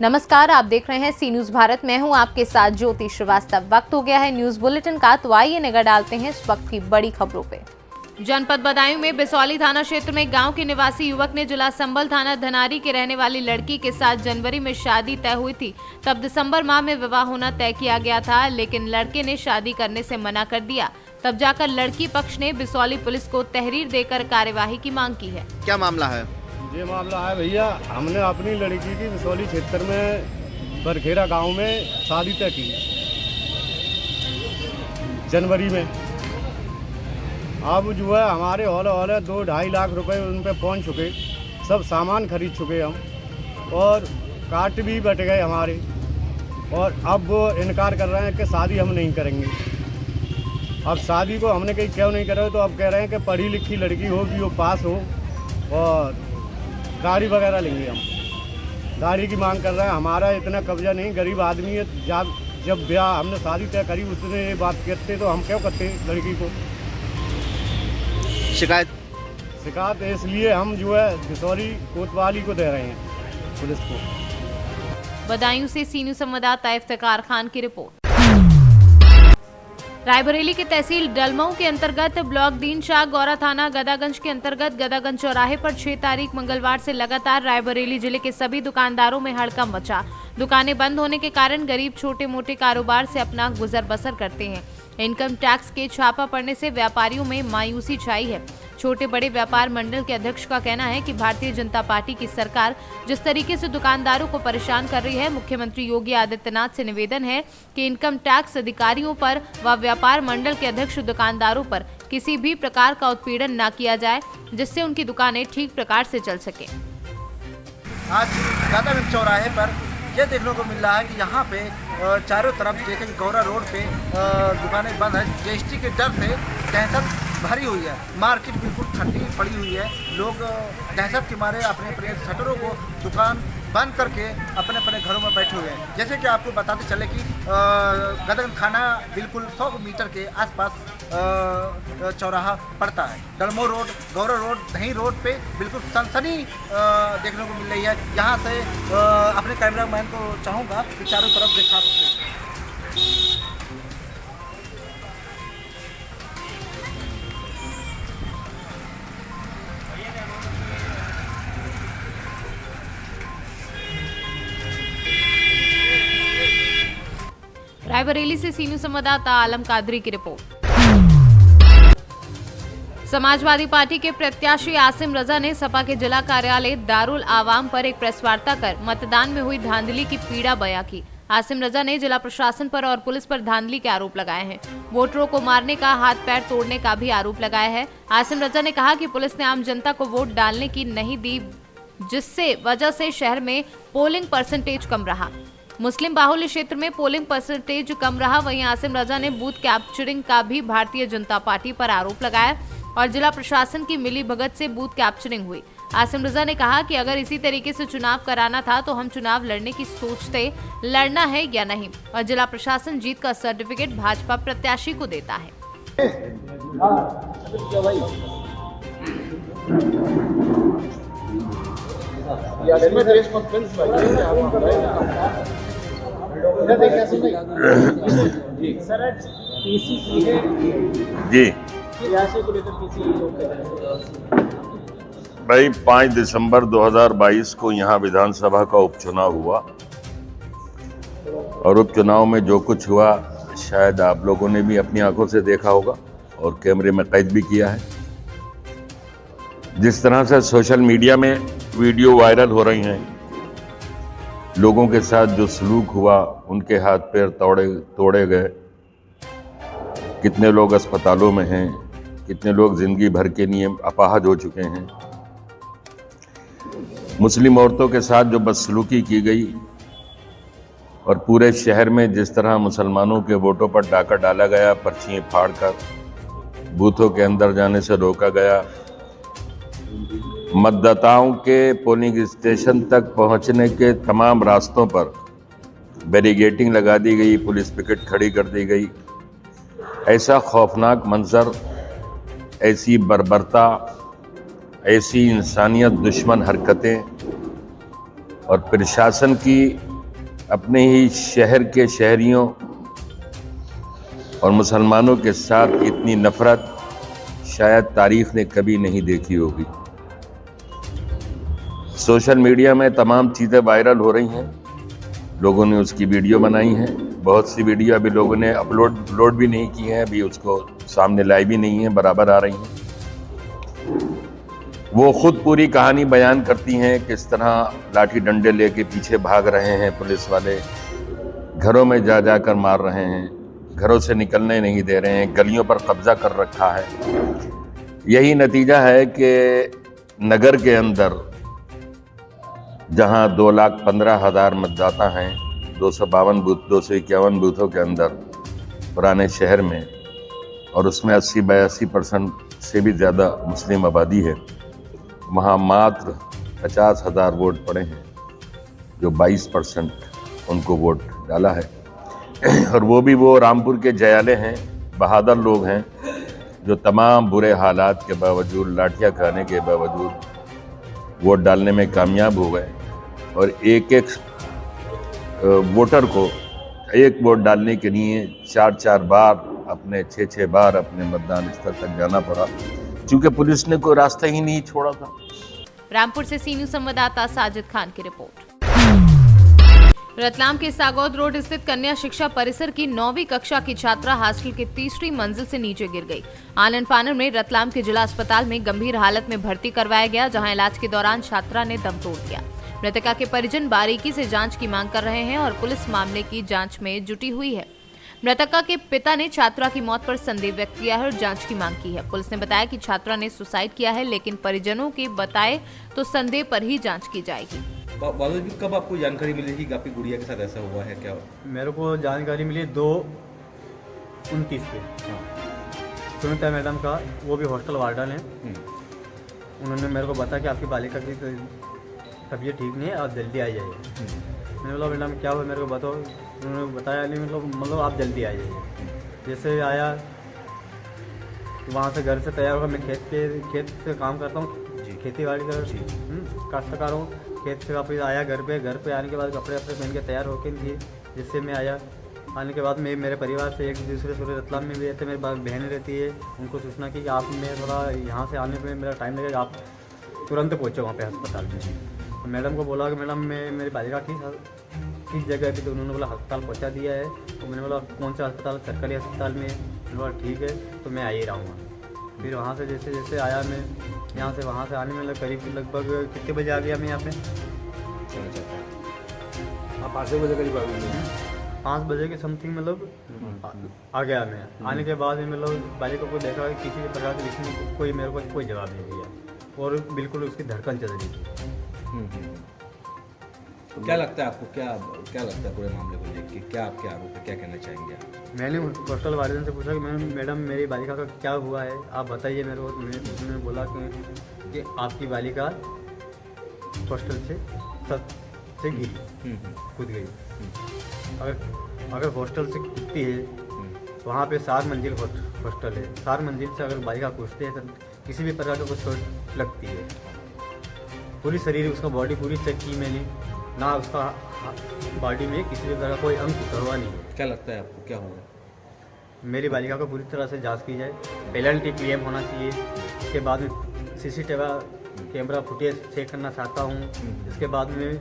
नमस्कार, आप देख रहे हैं सी न्यूज भारत। मैं हूं आपके साथ ज्योति श्रीवास्तव। वक्त हो गया है न्यूज बुलेटिन का, तो आइए नजर डालते हैं इस वक्त की बड़ी खबरों पे। जनपद बदायूं में बिसौली थाना क्षेत्र में गांव के निवासी युवक ने जिला संबल थाना धनारी के रहने वाली लड़की के साथ जनवरी में शादी तय हुई थी। तब दिसंबर माह में विवाह होना तय किया गया था, लेकिन लड़के ने शादी करने से मना कर दिया। तब जाकर लड़की पक्ष ने बिसौली पुलिस को तहरीर देकर कार्यवाही की मांग की है। क्या मामला है? ये मामला है भैया, हमने अपनी लड़की की बिसौली क्षेत्र में बरखेरा गांव में शादी तय की जनवरी में। अब जो है हमारे हौले 2-2.5 लाख रुपए उन पे पहुँच चुके, सब सामान खरीद चुके हम, और काट भी बट गए हमारे। और अब वो इनकार कर रहे हैं कि शादी हम नहीं करेंगे। अब शादी को हमने कहीं क्यों नहीं करे, तो अब कह रहे हैं कि पढ़ी लिखी लड़की हो, कि वो पास हो, और गाड़ी वगैरह लेंगे। हम गाड़ी की मांग कर रहे हैं। हमारा इतना कब्जा नहीं, गरीब आदमी है। जब ब्याह हमने शादी तय करी, उसने ये बात करते तो हम क्यों करते लड़की को। शिकायत इसलिए हम जो है बिसौली कोतवाली को दे रहे हैं, पुलिस को। बदायूं से सी न्यूज संवाददाता इफ्तिकार खान की रिपोर्ट। रायबरेली के तहसील डलमऊ के अंतर्गत ब्लॉक दीन शाह गौरा थाना गदागंज के अंतर्गत गदागंज चौराहे पर 6 तारीख मंगलवार से लगातार रायबरेली जिले के सभी दुकानदारों में हड़कंप मचा। दुकानें बंद होने के कारण गरीब छोटे मोटे कारोबार से अपना गुजर बसर करते हैं। इनकम टैक्स के छापा पड़ने से व्यापारियों में मायूसी छाई है। छोटे बड़े व्यापार मंडल के अध्यक्ष का कहना है कि भारतीय जनता पार्टी की सरकार जिस तरीके से दुकानदारों को परेशान कर रही है, मुख्यमंत्री योगी आदित्यनाथ से निवेदन है कि इनकम टैक्स अधिकारियों पर व व्यापार मंडल के अध्यक्ष दुकानदारों पर किसी भी प्रकार का उत्पीड़न न किया जाए, जिससे उनकी दुकानें ठीक प्रकार से चल सके। आज गदागंज चौराहे पर ये देखने को मिल रहा है कि यहाँ पे चारों तरफ देखें कि गौरा रोड पे दुकानें बंद है। जीएसटी के डर से दहशत भरी हुई है, मार्केट बिल्कुल ठंडी पड़ी हुई है। लोग दहशत के मारे अपने अपने शटरों को दुकान बंद करके अपने अपने घरों में बैठे हुए हैं। जैसे कि आपको बताते चले कि गदागंज थाना बिल्कुल 100 मीटर के आसपास चौराहा पड़ता है। डलमऊ रोड, गौरा रोड, दही रोड पे बिल्कुल सनसनी देखने को मिल रही है। यहाँ से अपने कैमरामैन को चाहूँगा कि चारों तरफ दिखा सकते हैं। रायबरेली से सी न्यूज संवाददाता आलम कादरी की रिपोर्ट। समाजवादी पार्टी के प्रत्याशी आसिम रजा ने सपा के जिला कार्यालय दारुल आवाम पर एक प्रेस वार्ता कर मतदान में हुई धांधली की पीड़ा बयां की। आसिम रजा ने जिला प्रशासन पर और पुलिस पर धांधली के आरोप लगाए हैं। वोटरों को मारने का, हाथ पैर तोड़ने का भी आरोप लगाया है। आसिम रजा ने कहा कि पुलिस ने आम जनता को वोट डालने की नहीं दी, जिससे वजह से शहर में पोलिंग परसेंटेज कम रहा। मुस्लिम बाहुल्य क्षेत्र में पोलिंग परसेंटेज कम रहा। वहीं आसिम रजा ने बूथ कैप्चरिंग का भी भारतीय जनता पार्टी पर आरोप लगाया और जिला प्रशासन की मिली भगत से बूथ कैप्चरिंग हुई। आसिम रजा ने कहा कि अगर इसी तरीके से चुनाव कराना था तो हम चुनाव लड़ने की सोचते, लड़ना है या नहीं, और जिला प्रशासन जीत का सर्टिफिकेट भाजपा प्रत्याशी को देता है। जी भाई, 5 दिसंबर 2022 को यहाँ विधानसभा का उपचुनाव हुआ, और उपचुनाव में जो कुछ हुआ शायद आप लोगों ने भी अपनी आंखों से देखा होगा और कैमरे में कैद भी किया है। जिस तरह से सोशल मीडिया में वीडियो वायरल हो रही हैं, लोगों के साथ जो सलूक हुआ, उनके हाथ पैर तोड़े गए, कितने लोग अस्पतालों में हैं, कितने लोग जिंदगी भर के लिए अपाहज हो चुके हैं। मुस्लिम औरतों के साथ जो बदसलूकी की गई, और पूरे शहर में जिस तरह मुसलमानों के वोटों पर डाका डाला गया, पर्चियाँ फाड़कर बूथों के अंदर जाने से रोका गया, मतदाताओं के पोलिंग स्टेशन तक पहुंचने के तमाम रास्तों पर बैरिकेडिंग लगा दी गई, पुलिस पिकेट खड़ी कर दी गई। ऐसा खौफनाक मंजर, ऐसी बर्बरता, ऐसी इंसानियत दुश्मन हरकतें और प्रशासन की अपने ही शहर के शहरियों और मुसलमानों के साथ इतनी नफरत शायद तारीख ने कभी नहीं देखी होगी। सोशल मीडिया में तमाम चीज़ें वायरल हो रही हैं, लोगों ने उसकी वीडियो बनाई है, बहुत सी वीडियो अभी लोगों ने अपलोड भी नहीं की हैं, अभी उसको सामने लाई भी नहीं है, बराबर आ रही हैं। वो खुद पूरी कहानी बयान करती हैं, किस तरह लाठी डंडे लेके पीछे भाग रहे हैं पुलिस वाले, घरों में जा जाकर मार रहे हैं, घरों से निकलने नहीं दे रहे हैं, गलियों पर कब्जा कर रखा है। यही नतीजा है कि नगर के अंदर जहां 2,15,000 मतदाता हैं, 251 बूथों के अंदर पुराने शहर में, और उसमें 80-82% से भी ज़्यादा मुस्लिम आबादी है, वहाँ मात्र 50,000 वोट पड़े हैं, जो 22% उनको वोट डाला है। और वो भी वो रामपुर के जयाले हैं, बहादुर लोग हैं, जो तमाम बुरे हालात के बावजूद, लाठियाँ खाने के बावजूद वोट डालने में कामयाब हो गए, और एक वोटर को एक वोट डालने के लिए 4-4 बार, अपने 6-6 बार अपने मतदान स्थल तक जाना पड़ा, क्योंकि पुलिस ने कोई रास्ता ही नहीं छोड़ा था। रामपुर से सी न्यूज़ संवाददाता साजिद खान की रिपोर्ट। रतलाम के सागौद रोड स्थित कन्या शिक्षा परिसर की 9वीं कक्षा की छात्रा हॉस्टल की 3री मंजिल से नीचे गिर गई। आनन फानन में रतलाम के जिला अस्पताल में गंभीर हालत में भर्ती करवाया गया, जहां इलाज के दौरान छात्रा ने दम तोड़ दिया। मृतका के परिजन बारीकी से जांच की मांग कर रहे हैं और पुलिस मामले की जांच में जुटी हुई है। मृतका के पिता ने छात्रा की मौत पर संदेह व्यक्त किया है और जांच की मांग की है। पुलिस ने बताया कि छात्रा ने सुसाइड किया है, लेकिन परिजनों के बताए तो संदेह पर ही जांच की जाएगी। बादल जी, कब आपको जानकारी मिली थी कि आपकी गुड़िया के साथ ऐसा हुआ है? क्या मेरे को जानकारी मिली 2:29 पे। सुनीता मैडम का, वो भी हॉस्टल वार्डन है, उन्होंने मेरे को बताया कि आपकी बालिका की तबीयत ठीक नहीं है, आप जल्दी आ जाइए। मैंने बोला मैडम क्या हुआ, मेरे को बताओ। उन्होंने बताया नहीं, मतलब आप जल्दी आ जाइए। जैसे आया वहाँ से, घर से तैयार होकर, मैं खेत से काम करता हूँ, खेती बाड़ी का काश्तकार हूँ। खेत से वापस आया घर पे आने के बाद कपड़े पहन के तैयार होकर थी, जिससे मैं आया। आने के बाद मेरे परिवार से एक दूसरे से रतलाम में भी रहते, मेरी बहन रहती है, उनको सूचना की कि आप, मैं थोड़ा यहाँ से आने में मेरा टाइम लगेगा, आप तुरंत पहुँचो वहाँ पे अस्पताल में। तो मैडम को बोला कि मैडम मेरी बालिका किस जगह थी, तो उन्होंने बोला अस्पताल पहुँचा दिया है। तो मैंने बोला कौन सा अस्पताल? सरकारी अस्पताल में। मैंने बोला ठीक है, तो मैं आ ही रहूँगा। फिर वहाँ से जैसे आया मैं, यहाँ से वहाँ से आने में करीब लगभग कितने बजे आ गया मैं यहाँ पे? आप 5 बजे करीब आ गए? 5 बजे के समथिंग मतलब आ गया मैं। आने के बाद मतलब बालिका को देखा कि किसी भी प्रकार के इसमें कोई मेरे को कोई जवाब नहीं दिया, और बिल्कुल उसकी धड़कन चल रही थी। तो क्या लगता है आपको, क्या लगता है पूरे मामले को देख के? क्या आपके आरोप है, क्या कहना चाहेंगे आप? मैंने हॉस्टल वार्डन से पूछा कि मैडम मेरी बालिका का क्या हुआ है, आप बताइए मेरे को। उन्होंने बोला कि आपकी बालिका हॉस्टल से छत से गिरी, कूद गई। अगर हॉस्टल से कूदती है, वहाँ पे 4 मंजिल हॉस्टल है, 4 मंजिल से अगर बालिका कूदती है तो किसी भी प्रकार का कुछ चोट लगती है। पूरी शरीर, उसका बॉडी पूरी चेक की मैंने, ना उसका बॉडी में किसी भी तरह कोई अंग हुआ नहीं है। क्या लगता है आपको, क्या होगा? मेरी बालिका को पूरी तरह से जांच की जाए, पेनल्टी क्लेम होना चाहिए। इसके बाद में CCTV कैमरा फुटेज चेक करना चाहता हूँ। इसके बाद में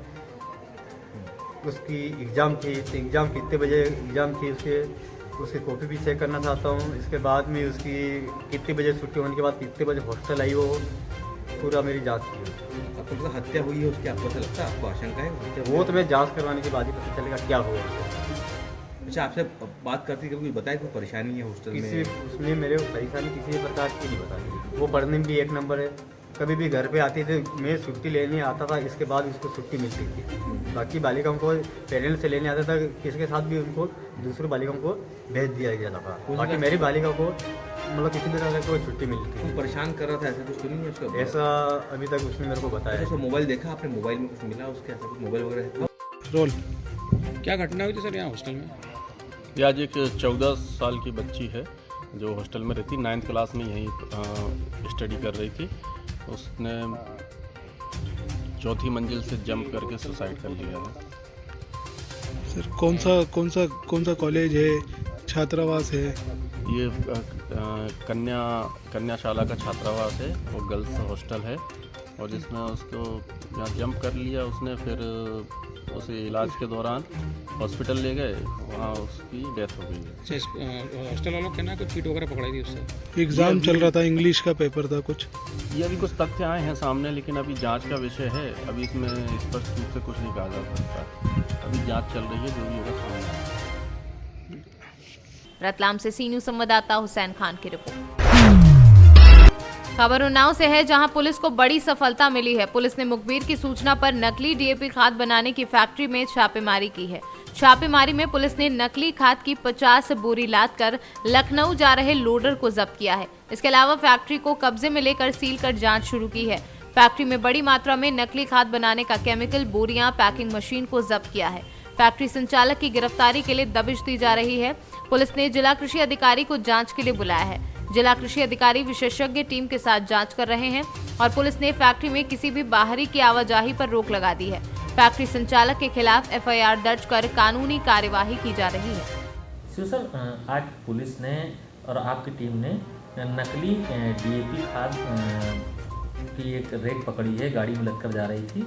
उसकी एग्ज़ाम थी, तो एग्ज़ाम कितने बजे एग्ज़ाम थी, उसकी कॉपी भी चेक करना चाहता हूँ। इसके बाद में उसकी कितने बजे छुट्टी होने के बाद कितने बजे हॉस्टल आई, वो पूरा मेरी जांच की है। आपको पता हत्या हुई है उसकी, आपको ऐसा लगता है, आपको आशंका है? वो तो मैं जांच करवाने के बाद ही पता चलेगा क्या हुआ। अच्छा, आपसे बात करती कभी बताया कोई परेशानी है हॉस्टल में? उसने मेरे परेशानी किसी भी प्रकार की नहीं बताई। वो पढ़ने में भी 1 नंबर है। कभी भी घर पे आती थी, मैं छुट्टी लेने आता था, इसके बाद उसको छुट्टी मिलती थी। बाकी बालिकाओं को पेरेंट्स से लेने आता था, किसके साथ भी उनको दूसरी बालिकाओं को भेज दिया गया था। बाकी मेरी बालिका को मतलब किसी भी तरह से छुट्टी मिलती थी। परेशान कर रहा था, ऐसा कुछ सुनी है उसका? ऐसा अभी तक उसने मेरे को बताया। ऐसा मोबाइल देखा आपने? मोबाइल में कुछ मिला उसके, ऐसा कुछ मोबाइल वगैरह? रोल क्या घटना हुई थी सर यहाँ हॉस्टल में? ये आज एक 14 साल की बच्ची है जो हॉस्टल में रहती, 9th क्लास में यहीं स्टडी कर रही थी। उसने 4थी मंजिल से जंप करके सुसाइड कर लिया है। सर कौन सा कॉलेज है, छात्रावास है? ये कन्याशाला का छात्रावास है और गर्ल्स हॉस्टल है, और जिसमें उसको यहाँ जंप कर लिया उसने, फिर उसे इलाज के दौरान हॉस्पिटल ले गए, वहाँ उसकी डेथ हो गई। हॉस्टल वालों के ना कुछ चीट वगैरह पकड़ाई थी उससे। एग्ज़ाम चल रहा था, इंग्लिश का पेपर था कुछ। ये अभी कुछ तथ्य आए हैं सामने, लेकिन अभी जांच का विषय है, अभी इसमें स्पष्ट रूप से कुछ नहीं कहा जा सकता। अभी जांच चल रही है, जो भी होगा सामने। रतलाम से सी न्यूज़ संवाददाता हुसैन खान की रिपोर्ट। खबर उन्नाव से है, जहां पुलिस को बड़ी सफलता मिली है। पुलिस ने मुखबिर की सूचना पर नकली डीएपी खाद बनाने की फैक्ट्री में छापेमारी की है। छापेमारी में पुलिस ने नकली खाद की 50 बोरी लाद कर लखनऊ जा रहे लोडर को जब्त किया है। इसके अलावा फैक्ट्री को कब्जे में लेकर सील कर जांच शुरू की है। फैक्ट्री में बड़ी मात्रा में नकली खाद बनाने का केमिकल, बोरियां, पैकिंग मशीन को जब्त किया है। फैक्ट्री संचालक की गिरफ्तारी के लिए दबिश दी जा रही है। पुलिस ने जिला कृषि अधिकारी को जांच के लिए बुलाया है। जिला कृषि अधिकारी विशेषज्ञ टीम के साथ जांच कर रहे हैं और पुलिस ने फैक्ट्री में किसी भी बाहरी की आवाजाही पर रोक लगा दी है। फैक्ट्री संचालक के खिलाफ एफआईआर दर्ज कर कानूनी कार्यवाही की जा रही है। सर, आज पुलिस ने और आपकी टीम ने नकली डीएपी खाद की एक रेक पकड़ी है, गाड़ी में लगकर जा रही थी।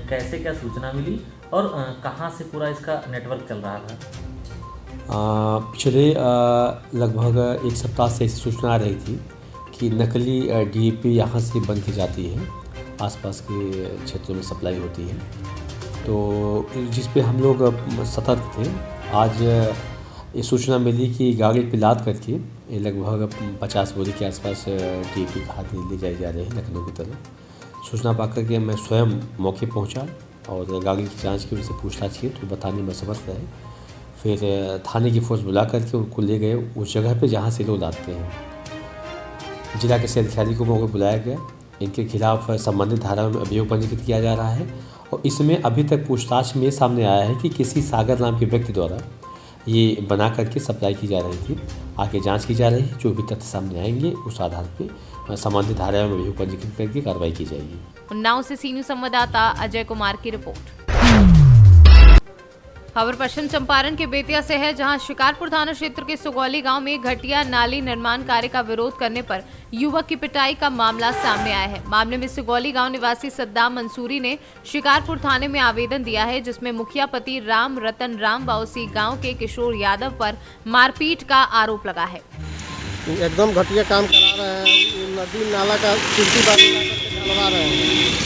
कैसे क्या सूचना मिली और कहां से पूरा इसका नेटवर्क चल रहा था? पिछले लगभग एक सप्ताह से ऐसी सूचना आ रही थी कि नकली डीएपी यहाँ से बन की जाती है, आसपास के क्षेत्रों में सप्लाई होती है, तो जिस पे हम लोग सतर्क थे। आज ये सूचना मिली कि गाड़ी पे लाद करके ये लगभग 50 बोरी के आसपास डीएपी खाद ले जाई जा रही है लखनऊ की तरफ। सूचना पाकर के मैं स्वयं मौके पहुँचा और गाड़ी की जाँच की, उनसे पूछताछ की, तो बताने में समर्थ रहे। फिर थाने की फोर्स बुला करके उनको ले गए उस जगह पे जहाँ से लोग लाते हैं। जिला कृषि अधिकारी को मौके बुलाया गया। इनके खिलाफ संबंधित धाराओं में अभियोग पंजीकृत किया जा रहा है और इसमें अभी तक पूछताछ में सामने आया है कि किसी सागर नाम के व्यक्ति द्वारा ये बना करके सप्लाई की जा रही थी। आगे जाँच की जा रही है, जो भी तथ्य सामने आएंगे उस आधार पर संबंधित धाराओं में अभियोग पंजीकृत करके कार्रवाई की जाएगी। उन्नाव से सी न्यूज़ संवाददाता अजय कुमार की रिपोर्ट। खबर पश्चिम चंपारण के बेतिया से है, जहां शिकारपुर थाना क्षेत्र के सुगौली गांव में घटिया नाली निर्माण कार्य का विरोध करने पर युवक की पिटाई का मामला सामने आया है। मामले में सुगौली गांव निवासी सद्दाम मंसूरी ने शिकारपुर थाने में आवेदन दिया है, जिसमें मुखिया पति राम रतन राम बाउसी गांव के किशोर यादव पर मारपीट का आरोप लगा है। एकदम घटिया काम करा रहे हैं, नदी नाला का चलवा रहे हैं।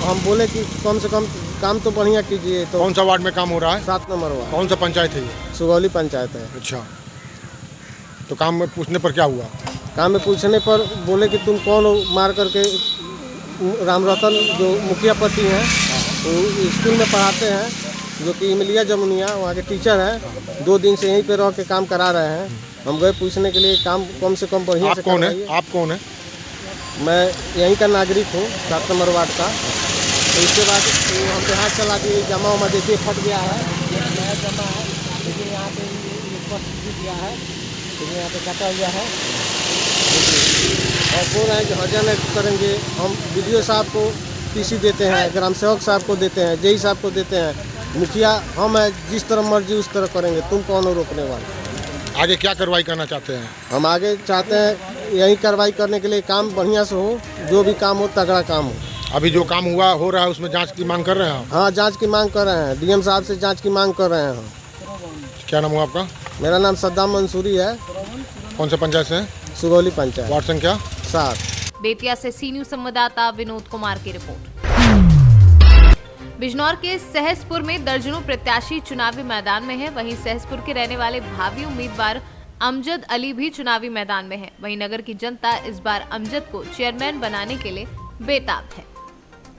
हम बोले कि कम से कम काम तो बढ़िया कीजिए। तो कौन सा वार्ड में काम हो रहा है? 7 नंबर वार्ड। कौन सा पंचायत है ये? सुगौली पंचायत है। अच्छा, तो काम में पूछने पर क्या हुआ? काम में पूछने पर बोले कि तुम कौन हो, मार करके। राम रतन जो मुखिया पति हैं, वो स्कूल में पढ़ाते हैं, जो कि इमलिया जमुनिया वहाँ के टीचर हैं। 2 दिन से यहीं पे रह के काम करा रहे हैं। हम गए पूछने के लिए, काम कम से कम बढ़िया से करवाइए। आप कौन है? मैं यहीं का नागरिक हूँ, 7 नंबर वार्ड का। तो इसके बाद हम पे हाथ चला दिए, जमा उमा देखिए फट गया है, नया जमा है, लेकिन यहाँ पे स्पष्ट दिया है, लेकिन यहाँ पे कटा हुआ है। और बोल रहे हैं कि हर्जा करेंगे। हम वीडियो साहब को पीसी देते हैं, ग्राम सेवक साहब को देते हैं, जेई साहब को देते हैं, मुखिया हम है, जिस तरह मर्जी उस तरह करेंगे, तुम कौन हो रोकने वाले? आगे क्या कार्रवाई करना चाहते हैं? हम आगे चाहते हैं यही कार्रवाई करने के लिए, काम बढ़िया से हो, जो भी काम हो तगड़ा काम हो। अभी जो काम हुआ हो रहा है उसमें जांच की मांग कर रहे हैं? हाँ, जांच की मांग कर रहे हैं, डीएम साहब से जांच की मांग कर रहे हैं हम। क्या नाम हुआ आपका? मेरा नाम सद्दाम मंसूरी है। कौन से पंचायत से? सुगौली पंचायत, वार्ड संख्या 7। बेतिया से सी न्यूज़ संवाददाता विनोद कुमार की रिपोर्ट। बिजनौर के सहसपुर में दर्जनों प्रत्याशी चुनावी मैदान में हैं। वहीं सहसपुर के रहने वाले भावी उम्मीदवार अमजद अली भी चुनावी मैदान में हैं। वहीं नगर की जनता इस बार अमजद को चेयरमैन बनाने के लिए बेताब है।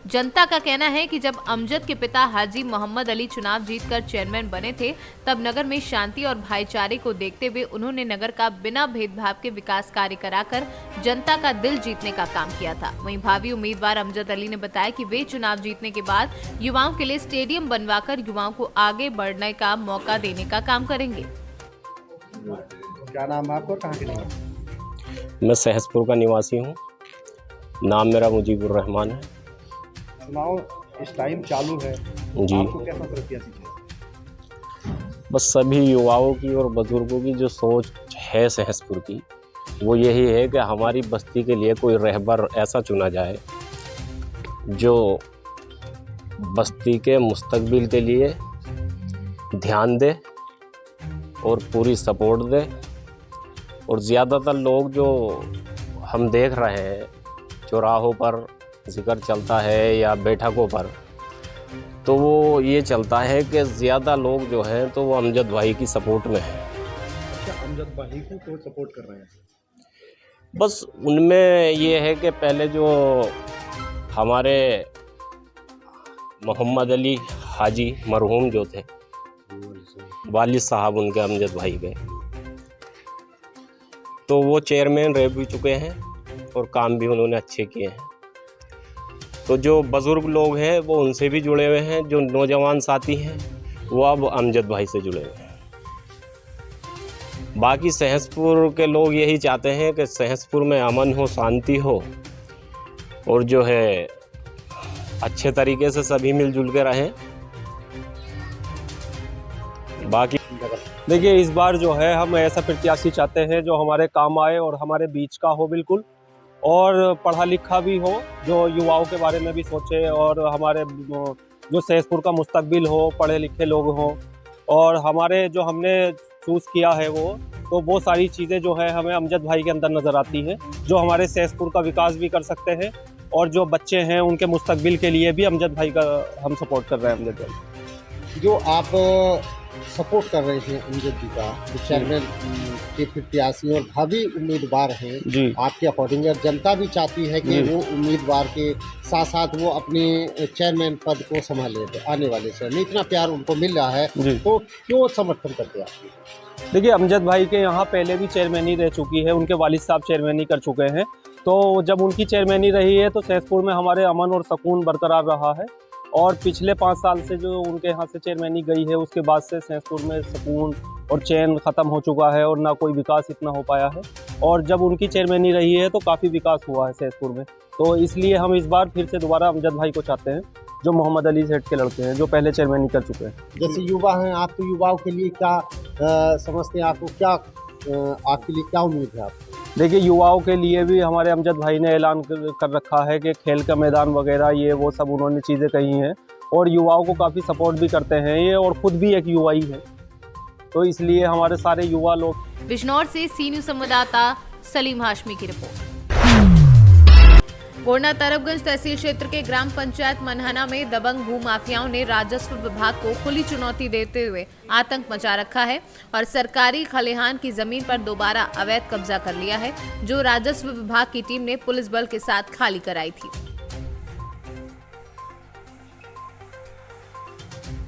जनता का कहना है कि जब अमजद के पिता हाजी मोहम्मद अली चुनाव जीतकर चेयरमैन बने थे, तब नगर में शांति और भाईचारे को देखते हुए उन्होंने नगर का बिना भेदभाव के विकास कार्य कराकर जनता का दिल जीतने का काम किया था। वहीं भावी उम्मीदवार अमजद अली ने बताया कि वे चुनाव जीतने के बाद युवाओं के लिए स्टेडियम बनवाकर युवाओं को आगे बढ़ने का मौका देने का काम करेंगे। क्या नाम है आपको, कहाँ के निवासी? मैं सहसपुर का निवासी हूँ। नाम मेरा मुजीबुर रहमान है। चुनाव इस टाइम चालू है जी। आपको कैसा प्रत्याशी चाहिए? बस सभी युवाओं की और बुजुर्गों की जो सोच है सहसपुर की, वो यही है कि हमारी बस्ती के लिए कोई रहबर ऐसा चुना जाए जो बस्ती के मुस्तकबिल के लिए ध्यान दे और पूरी सपोर्ट दे। और ज़्यादातर लोग जो हम देख रहे हैं चौराहों पर जिक्र चलता है या बैठकों पर, तो वो ये चलता है कि ज़्यादा लोग जो हैं तो वो अमजद भाई की सपोर्ट में हैं। अच्छा, अमजद भाई को तो सपोर्ट कर रहे हैं? बस उनमें ये है कि पहले जो हमारे मोहम्मद अली हाजी मरहूम जो थे, वालिद साहब उनके अमजद भाई के, तो वो चेयरमैन रह भी चुके हैं और काम भी उन्होंने अच्छे किए हैं। तो जो बुज़ुर्ग लोग हैं वो उनसे भी जुड़े हुए हैं, जो नौजवान साथी हैं वो अब अमजद भाई से जुड़े हुए हैं। बाकी सहसपुर के लोग यही चाहते हैं कि सहसपुर में अमन हो, शांति हो और जो है अच्छे तरीके से सभी मिलजुल के रहें। बाकी देखिए, इस बार जो है हम ऐसा प्रत्याशी चाहते हैं जो हमारे काम आए और हमारे बीच का हो बिल्कुल, और पढ़ा लिखा भी हो, जो युवाओं के बारे में भी सोचे और हमारे जो सहसपुर का मुस्तकबिल हो, पढ़े लिखे लोग हों। और हमारे जो हमने चूज़ किया है वो सारी चीज़ें जो है हमें अमजद भाई के अंदर नज़र आती हैं, जो हमारे सहसपुर का विकास भी कर सकते हैं और जो बच्चे हैं उनके मुस्तकबिल के लिए भी अमजद भाई का हम सपोर्ट कर रहे हैं। अमजद भाई जो आप सपोर्ट कर रहे हैं अमजद जी का, जो चेयरमैन के प्रत्याशी और भावी उम्मीदवार हैं जी, आपके अकॉर्डिंग जनता भी चाहती है कि वो उम्मीदवार के साथ साथ वो अपने चेयरमैन पद को संभाले आने वाले समय में, इतना प्यार उनको मिल रहा है, तो क्यों समर्थन करते हैं आप? देखिए, अमजद भाई के यहाँ पहले भी चेयरमैनी रह चुकी है, उनके वालिद साहब चेयरमैनी कर चुके हैं। तो जब उनकी चेयरमैनी रही है तो सहसपुर में हमारे अमन और सुकून बरकरार रहा है। और पिछले 5 साल से जो उनके यहाँ से चेयरमैनी गई है उसके बाद से सहसपुर में सुकून और चैन ख़त्म हो चुका है और ना कोई विकास इतना हो पाया है। और जब उनकी चेयरमैनी रही है तो काफ़ी विकास हुआ है सहसपुर में। तो इसलिए हम इस बार फिर से दोबारा अमजद भाई को चाहते हैं, जो मोहम्मद अली सेठ के लड़के हैं, जो पहले चेयरमैनी कर चुके हैं। जैसे युवा हैं आप, तो युवाओं के लिए क्या समझते हैं, आपको क्या आपके लिए क्या उम्मीद है आपको? देखिए, युवाओं के लिए भी हमारे अमजद भाई ने ऐलान कर रखा है कि खेल का मैदान वगैरह ये वो सब उन्होंने चीज़ें कही हैं और युवाओं को काफ़ी सपोर्ट भी करते हैं ये, और ख़ुद भी एक युवा ही है, तो इसलिए हमारे सारे युवा लोग। बिजनौर से सी न्यूज़ संवाददाता सलीम हाशमी की रिपोर्ट। गोंडा तरफगंज तहसील क्षेत्र के ग्राम पंचायत मनहना में दबंग भूमाफियाओं ने राजस्व विभाग को खुली चुनौती देते हुए आतंक मचा रखा है और सरकारी खलिहान की जमीन पर दोबारा अवैध कब्जा कर लिया है, जो राजस्व विभाग की टीम ने पुलिस बल के साथ खाली कराई थी।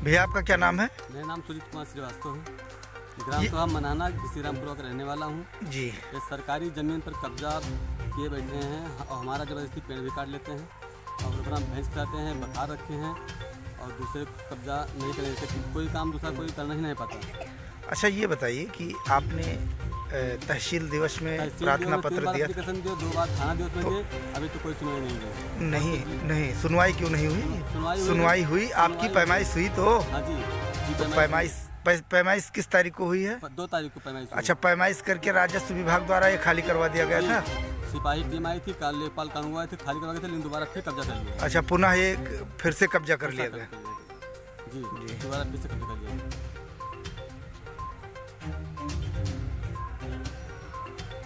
भैया, आपका क्या नाम है? मेरा नाम सुजीत कुमार श्रीवास्तव है। ग्राम सभा मनाना घसीरामपुरा का रहने वाला हूँ जी। ये सरकारी ज़मीन पर कब्जा किए बैठे हैं और हमारा ज़बरदस्ती पेड़ भी काट लेते हैं और अपना भैंस कराते हैं, बता रखे हैं और दूसरे कब्जा नहीं करेंगे, कोई काम दूसरा कोई करना ही नहीं पाता। अच्छा, ये बताइए कि आपने तहसील दिवस में प्रार्थना पत्र दिया? 2 बार थाना दिवस में दिए, अभी तो कोई सुनवाई नहीं हुई। नहीं सुनवाई क्यों नहीं हुई? सुनवाई हुई, आपकी पैमाइश हुई तो? हाँ जी। तो पैमाइश किस तारीख को हुई है? 2 तारीख को पैमाइश। अच्छा, पैमाइश करके राजस्व विभाग द्वारा ये खाली करवा दिया गया था? सिपाही टीम आई थी, लेखपाल कानून आए थे, खाली करवा गए थे, लेकिन दोबारा फिर कब्जा कर लिया। अच्छा, पुनः ये फिर से कब्जा कर लिया गया? जी, दोबारा फिर से कब्जा कर लिया।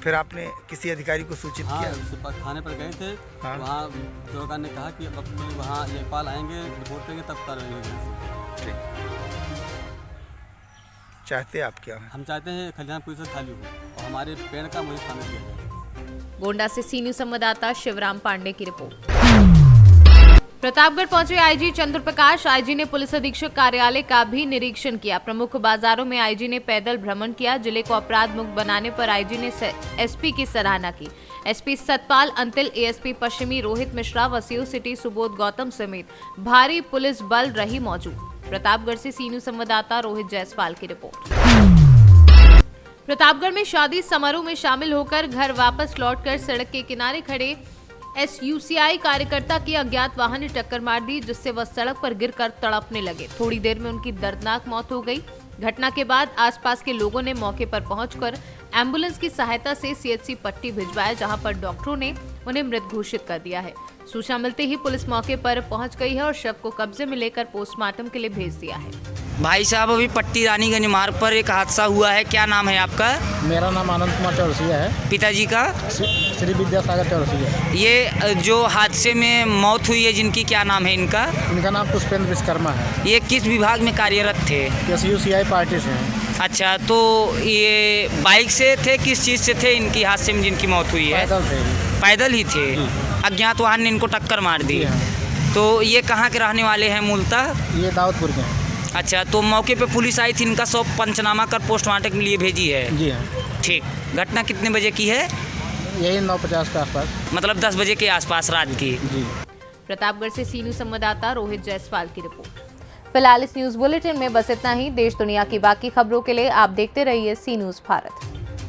फिर आपने किसी अधिकारी को सूचित किया? थाने पर गए थे, वहाँ दरोगा ने कहा कि अब वहाँ लेखपाल आएंगे, रिपोर्ट करेंगे, तब कार्रवाई होगी। ठीक। चाहते आप क्या? हम चाहते हैं खलिहान पूरी से खाली हो और हमारे पेड़ का मुझे शामिल किया जाए। गोंडा से सी न्यूज़ संवाददाता शिवराम पांडे की रिपोर्ट। प्रतापगढ़ पहुंचे आईजी चंद्र प्रकाश। आईजी ने पुलिस अधीक्षक कार्यालय का भी निरीक्षण किया। प्रमुख बाजारों में आईजी ने पैदल भ्रमण किया। जिले को अपराध मुक्त बनाने पर आईजी ने एसपी की सराहना की। एसपी सतपाल अंतिल, एएसपी पश्चिमी रोहित मिश्रा, वसीयू सिटी सुबोध गौतम समेत भारी पुलिस बल रही मौजूद। प्रतापगढ़ से सी न्यूज़ संवाददाता रोहित जायसवाल की रिपोर्ट। प्रतापगढ़ में शादी समारोह में शामिल होकर घर वापस लौटकर सड़क के किनारे खड़े एसयूसीआई कार्यकर्ता की अज्ञात वाहन ने टक्कर मार दी, जिससे वह सड़क पर गिरकर तड़पने लगे। थोड़ी देर में उनकी दर्दनाक मौत हो गई। घटना के बाद आसपास के लोगों ने मौके पर पहुंचकर एम्बुलेंस की सहायता से सीएचसी पट्टी भिजवाया, जहां पर डॉक्टरों ने उन्हें मृत घोषित कर दिया है। सूचना मिलते ही पुलिस मौके पर पहुंच गई है और शव को कब्जे में लेकर पोस्टमार्टम के लिए भेज दिया है। भाई साहब, अभी पट्टी रानीगंज मार्ग पर एक हादसा हुआ है, क्या नाम है आपका? मेरा नाम आनंद कुमार चौरसिया है। पिताजी का? श्री विद्यासागर चौरसिया। ये जो हादसे में मौत हुई है, जिनकी क्या नाम है इनका? इनका नाम पुष्पेंद्र विश्वकर्मा है। ये किस विभाग में कार्यरत थे? SUCI पार्टी से हैं। अच्छा, तो ये बाइक से थे, किस चीज़ से थे इनकी हादसे में जिनकी मौत हुई है? पैदल थे। पैदल ही थे। अज्ञात वाहन ने इनको टक्कर मार दी। तो ये कहाँ के रहने वाले हैं मूलतः? ये दाऊदपुर के हैं। अच्छा, तो मौके पे पुलिस आई थी, इनका सब पंचनामा कर पोस्टमार्टम के लिए भेजी है? जी हाँ। ठीक। घटना कितने बजे की है? यही 9:50 के आसपास, मतलब 10 बजे के आसपास रात की। जी। प्रतापगढ़ से सी न्यूज़ संवाददाता रोहित जायसवाल की रिपोर्ट। फिलहाल इस न्यूज बुलेटिन में बस इतना ही। देश दुनिया की बाकी खबरों के लिए आप देखते रहिए सी न्यूज़ भारत।